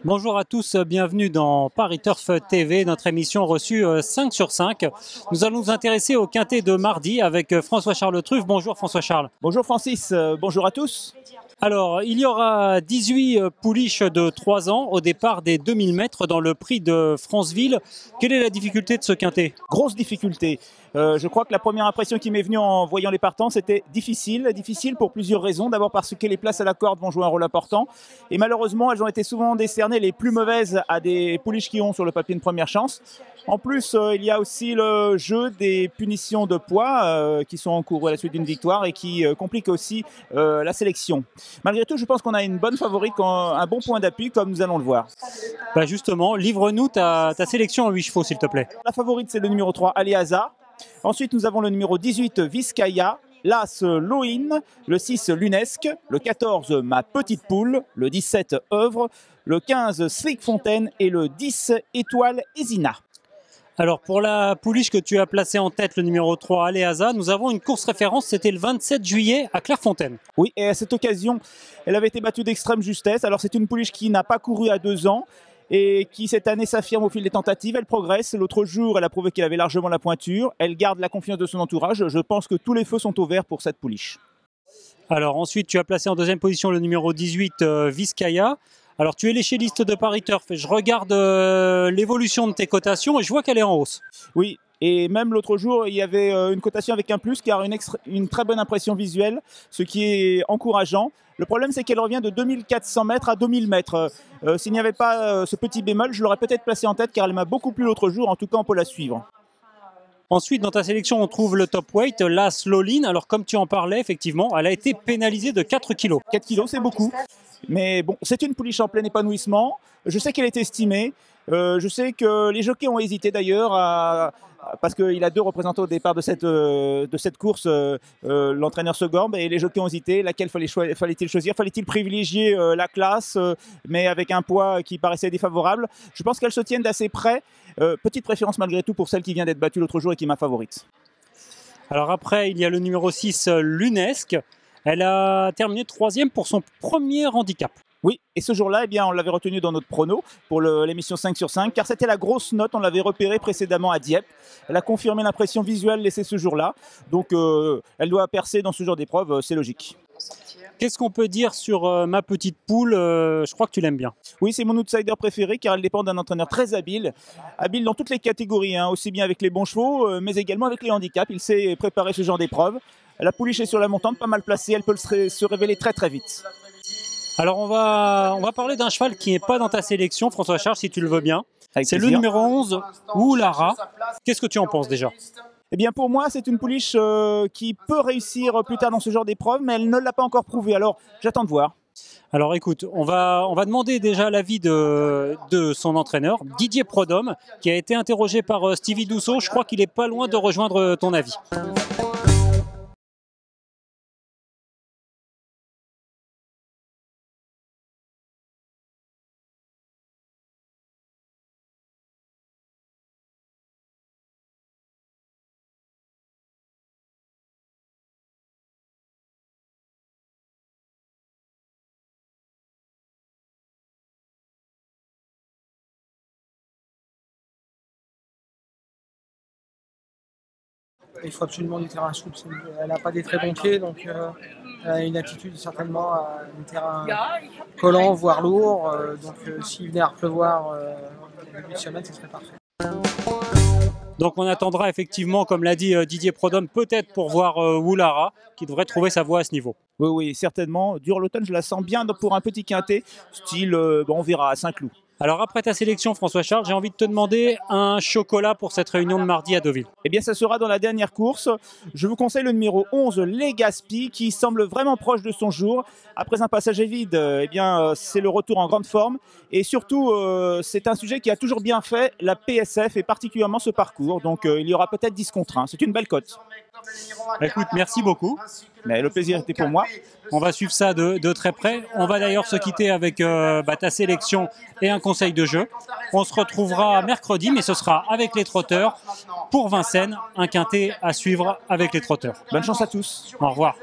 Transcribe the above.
Bonjour à tous, bienvenue dans Paris Turf TV, notre émission reçue 5 sur 5. Nous allons nous intéresser au quintet de mardi avec François-Charles Truff. Bonjour François-Charles. Bonjour Francis, bonjour à tous. Alors, il y aura 18 pouliches de 3 ans au départ des 2000 mètres dans le prix de Franceville. Quelle est la difficulté de ce quintet? Grosse difficulté. Je crois que la première impression qui m'est venue en voyant les partants, c'était difficile. Difficile pour plusieurs raisons. D'abord parce que les places à la corde vont jouer un rôle important. Et malheureusement, elles ont été souvent décernées les plus mauvaises à des pouliches qui ont sur le papier une première chance. En plus, il y a aussi le jeu des punitions de poids qui sont en cours à la suite d'une victoire et qui compliquent aussi la sélection. Malgré tout, je pense qu'on a une bonne favorite, un bon point d'appui, comme nous allons le voir. Bah justement, livre-nous ta sélection en 8 chevaux, s'il te plaît. La favorite, c'est le numéro 3, Aleaza. Ensuite, nous avons le numéro 18, Vizcaya. L'As, Loin. Le 6, Lunesque. Le 14, Ma Petite Poule. Le 17, Œuvre. Le 15, Slick Fontaine. Et le 10, Étoile Ezina. Alors pour la pouliche que tu as placée en tête, le numéro 3, Aleaza, nous avons une course référence, c'était le 27 juillet à Clairefontaine. Oui, et à cette occasion, elle avait été battue d'extrême justesse. Alors c'est une pouliche qui n'a pas couru à 2 ans et qui cette année s'affirme au fil des tentatives. Elle progresse. L'autre jour, elle a prouvé qu'elle avait largement la pointure. Elle garde la confiance de son entourage. Je pense que tous les feux sont au vert pour cette pouliche. Alors ensuite, tu as placé en deuxième position le numéro 18, Vizcaya. Alors tu es l'échelliste de Paris Turf et je regarde l'évolution de tes cotations et je vois qu'elle est en hausse. Oui, et même l'autre jour, il y avait une cotation avec un plus car une très bonne impression visuelle, ce qui est encourageant. Le problème, c'est qu'elle revient de 2400 mètres à 2000 mètres. S'il n'y avait pas ce petit bémol, je l'aurais peut-être placée en tête car elle m'a beaucoup plu l'autre jour. En tout cas, on peut la suivre. Ensuite, dans ta sélection, on trouve le top weight, l'As Loin. Alors comme tu en parlais, effectivement, elle a été pénalisée de 4 kilos. 4 kilos, c'est beaucoup. Mais bon, c'est une pouliche en plein épanouissement. Je sais qu'elle est estimée. Je sais que les jockeys ont hésité d'ailleurs parce qu'il a 2 représentants au départ de cette course, l'entraîneur Segorbe, et les jockeys ont hésité. Laquelle fallait-il choisir? Fallait-il privilégier la classe, mais avec un poids qui paraissait défavorable? Je pense qu'elles se tiennent d'assez près. Petite préférence malgré tout pour celle qui vient d'être battue l'autre jour et qui est ma favorite. Alors après, il y a le numéro 6, Lunesque. Elle a terminé 3e pour son premier handicap. Oui, et ce jour-là, eh bien, on l'avait retenu dans notre prono pour l'émission 5 sur 5, car c'était la grosse note, on l'avait repérée précédemment à Dieppe. Elle a confirmé l'impression visuelle laissée ce jour-là, donc elle doit percer dans ce genre d'épreuve, c'est logique. Qu'est-ce qu'on peut dire sur Ma Petite Poule? Je crois que tu l'aimes bien. Oui, c'est mon outsider préféré, car elle dépend d'un entraîneur très habile dans toutes les catégories, hein, aussi bien avec les bons chevaux, mais également avec les handicaps. Il sait préparer ce genre d'épreuve. La pouliche est sur la montante, pas mal placée, elle peut se révéler très très vite. Alors on va parler d'un cheval qui n'est pas dans ta sélection, François-Charles, si tu le veux bien. C'est le numéro 11, Oulara. Qu'est-ce que tu en penses déjà? Eh bien pour moi, c'est une pouliche qui peut réussir plus tard dans ce genre d'épreuve, mais elle ne l'a pas encore prouvé, alors j'attends de voir. Alors écoute, on va demander déjà l'avis de son entraîneur, Didier Prodhomme, qui a été interrogé par Stevie Dousseau. Je crois qu'il n'est pas loin de rejoindre ton avis. Il faut absolument du terrain souple. Elle n'a pas des très bons pieds, donc elle a une attitude certainement à un terrain collant, voire lourd. Donc s'il venait à pleuvoir au début de semaine, ce serait parfait. Donc on attendra effectivement, comme l'a dit Didier Prodhomme, peut-être pour voir Oulara, qui devrait trouver sa voie à ce niveau. Oui, oui, certainement. Durant l'automne, je la sens bien pour un petit quintet, style, on verra, à Saint-Cloud. Alors après ta sélection, François-Charles, j'ai envie de te demander un chocolat pour cette réunion de mardi à Deauville. Eh bien, ça sera dans la dernière course. Je vous conseille le numéro 11, Legaspi, qui semble vraiment proche de son jour. Après un passage vide, eh bien, c'est le retour en grande forme. Et surtout, c'est un sujet qui a toujours bien fait la PSF et particulièrement ce parcours. Donc, il y aura peut-être 10 contre 1. C'est une belle cote. Écoute, merci beaucoup. Mais le plaisir était pour moi. On va suivre ça de très près. On va d'ailleurs se quitter avec ta sélection et un conseil de jeu. On se retrouvera mercredi, mais ce sera avec les trotteurs. Pour Vincennes, un quintet à suivre avec les trotteurs. Bonne chance à tous. Au revoir.